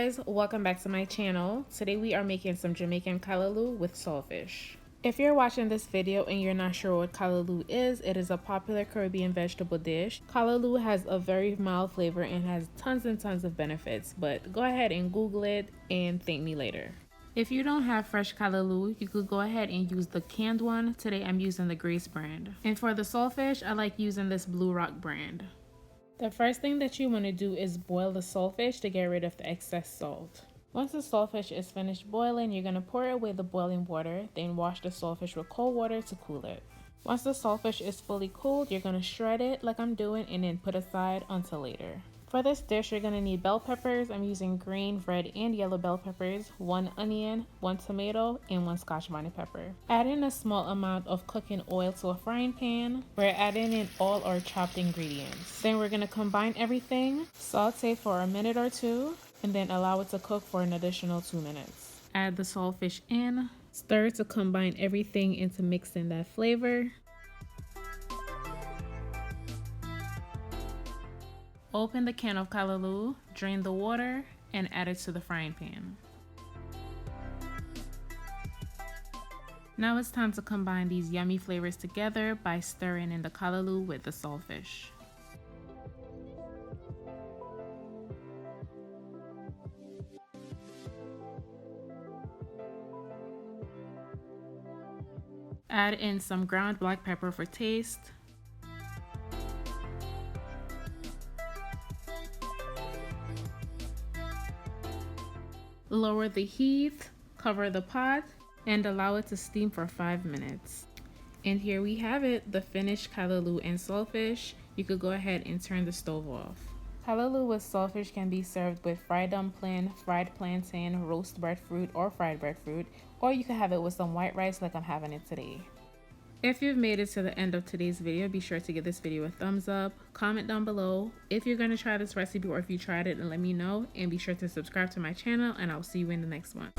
guys, welcome back to my channel. Today we are making some Jamaican Callaloo with saltfish. If you're watching this video and you're not sure what callaloo is, it is a popular Caribbean vegetable dish. Callaloo has a very mild flavor and has tons and tons of benefits, but go ahead and Google it and thank me later. If you don't have fresh callaloo, you could go ahead and use the canned one. Today I'm using the Grace brand. And for the saltfish, I like using this Blue Rock brand. The first thing that you want to do is boil the saltfish to get rid of the excess salt. Once the saltfish is finished boiling, you're going to pour away the boiling water, then wash the saltfish with cold water to cool it. Once the saltfish is fully cooled, you're going to shred it like I'm doing and then put aside until later. For this dish, you're going to need bell peppers. I'm using green, red, and yellow bell peppers, 1 onion, 1 tomato, and 1 scotch bonnet pepper. Add in a small amount of cooking oil to a frying pan. We're adding in all our chopped ingredients. Then we're going to combine everything, saute for a minute or two, and then allow it to cook for an additional 2 minutes. Add the saltfish in, stir to combine everything into mixing that flavor. Open the can of callaloo, drain the water, and add it to the frying pan. Now it's time to combine these yummy flavors together by stirring in the callaloo with the saltfish. Add in some ground black pepper for taste. Lower the heat, cover the pot, and allow it to steam for 5 minutes. And here we have it, the finished callaloo and saltfish. You could go ahead and turn the stove off. Callaloo with saltfish can be served with fried dumpling, fried plantain, roast breadfruit, or fried breadfruit, or you could have it with some white rice like I'm having it today. If you've made it to the end of today's video, be sure to give this video a thumbs up, comment down below if you're going to try this recipe or if you tried it, and let me know, and be sure to subscribe to my channel, and I'll see you in the next one.